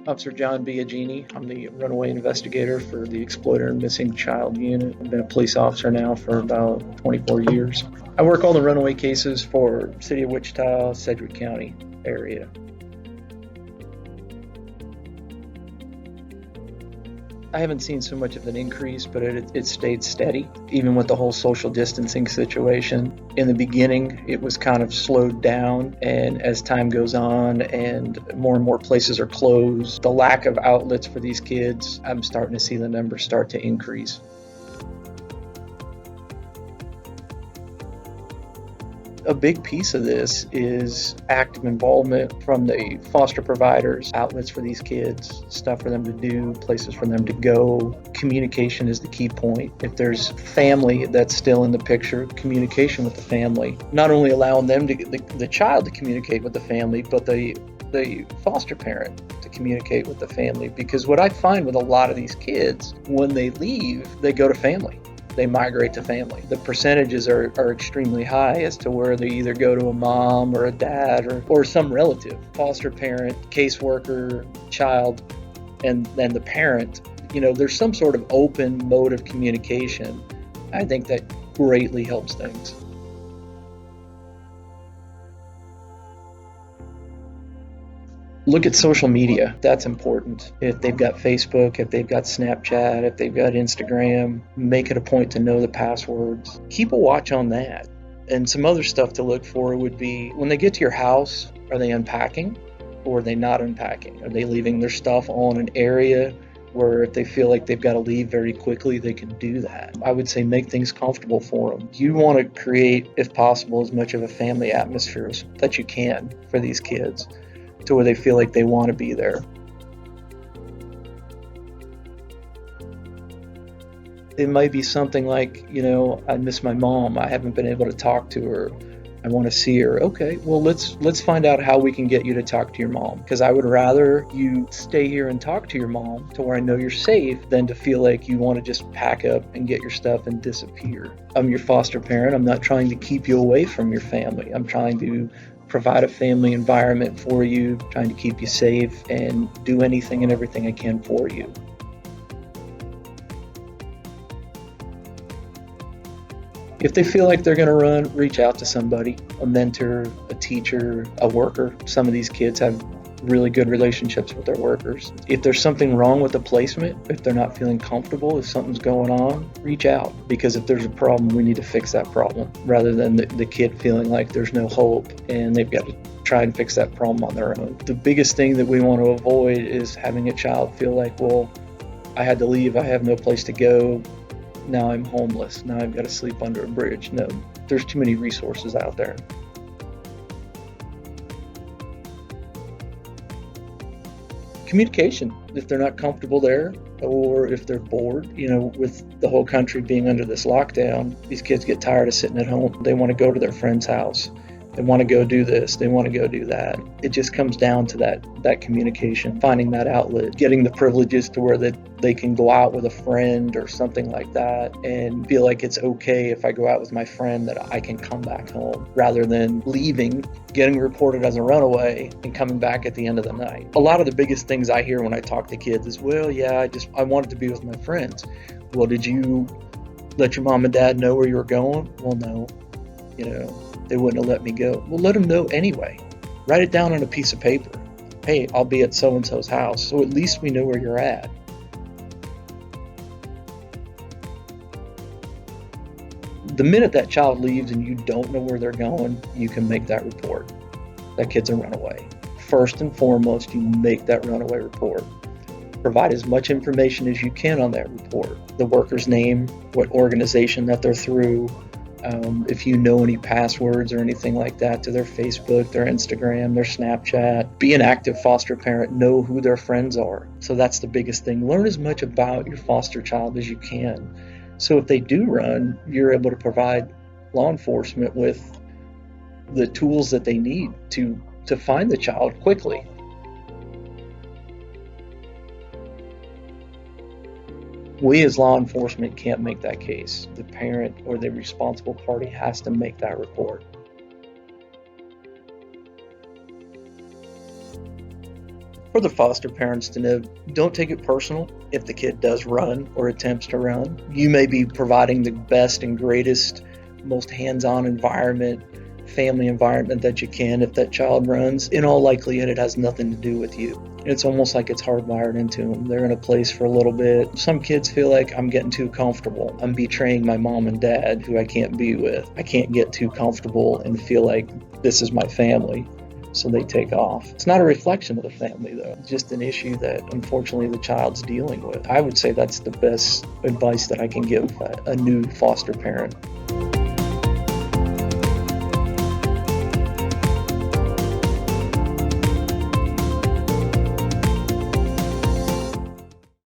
Officer John Biagini. I'm the Runaway Investigator for the Exploited and Missing Child Unit. I've been a police officer now for about 24 years. I work all the runaway cases for City of Wichita, Sedgwick County area. I haven't seen so much of an increase, but it stayed steady, even with the whole social distancing situation. In the beginning, it was kind of slowed down, and as time goes on and more places are closed, the lack of outlets for these kids, I'm starting to see the numbers start to increase. A big piece of this is active involvement from the foster providers, outlets for these kids, stuff for them to do, places for them to go. Communication is the key point. If there's family that's still in the picture, communication with the family, not only allowing them to the child to communicate with the family, but the foster parent to communicate with the family. Because what I find with a lot of these kids, when they leave, they go to family. They migrate to family. The percentages are extremely high as to where they either go to a mom or a dad or some relative, foster parent, caseworker, child, and then the parent. There's some sort of open mode of communication. I think that greatly helps things. Look at social media. That's important. If they've got Facebook, if they've got Snapchat, if they've got Instagram, make it a point to know the passwords. Keep a watch on that. And some other stuff to look for would be when they get to your house, are they unpacking or are they not unpacking? Are they leaving their stuff on an area where if they feel like they've got to leave very quickly, they can do that? I would say make things comfortable for them. You want to create, if possible, as much of a family atmosphere that you can for these kids, to where they feel like they want to be there. It might be something like, I miss my mom. I haven't been able to talk to her. I want to see her. Okay, well, let's find out how we can get you to talk to your mom. Because I would rather you stay here and talk to your mom to where I know you're safe than to feel like you want to just pack up and get your stuff and disappear. I'm your foster parent. I'm not trying to keep you away from your family. I'm trying to provide a family environment for you, trying to keep you safe and do anything and everything I can for you. If they feel like they're going to run, reach out to somebody, a mentor, a teacher, a worker. Some of these kids have really good relationships with their workers. If there's something wrong with the placement, if they're not feeling comfortable, if something's going on, reach out. Because if there's a problem, we need to fix that problem rather than the kid feeling like there's no hope and they've got to try and fix that problem on their own. The biggest thing that we want to avoid is having a child feel like, well, I had to leave, I have no place to go, now I'm homeless, now I've got to sleep under a bridge. No, there's too many resources out there. Communication, if they're not comfortable there or if they're bored, with the whole country being under this lockdown, these kids get tired of sitting at home. They want to go to their friend's house. They want to go do this. They want to go do that. It just comes down to that communication, finding that outlet, getting the privileges to where that they can go out with a friend or something like that and feel like it's okay if I go out with my friend that I can come back home rather than leaving, getting reported as a runaway and coming back at the end of the night. A lot of the biggest things I hear when I talk to kids is, well, yeah, I wanted to be with my friends. Well, did you let your mom and dad know where you were going? Well, no. They wouldn't have let me go. Well, let them know anyway. Write it down on a piece of paper. Hey, I'll be at so-and-so's house. So at least we know where you're at. The minute that child leaves and you don't know where they're going, you can make that report. That kid's a runaway. First and foremost, you make that runaway report. Provide as much information as you can on that report. The worker's name, what organization that they're through, if you know any passwords or anything like that to their Facebook, their Instagram, their Snapchat. Be an active foster parent. Know who their friends are. So that's the biggest thing. Learn as much about your foster child as you can. So if they do run, you're able to provide law enforcement with the tools that they need to find the child quickly. We as law enforcement can't make that case. The parent or the responsible party has to make that report. For the foster parents to know, don't take it personal if the kid does run or attempts to run. You may be providing the best and greatest, most hands-on environment, family environment that you can. If that child runs, in all likelihood, it has nothing to do with you. It's almost like it's hardwired into them. They're in a place for a little bit. Some kids feel like I'm getting too comfortable. I'm betraying my mom and dad who I can't be with. I can't get too comfortable and feel like this is my family. So they take off. It's not a reflection of the family, though. It's just an issue that, unfortunately, the child's dealing with. I would say that's the best advice that I can give a new foster parent.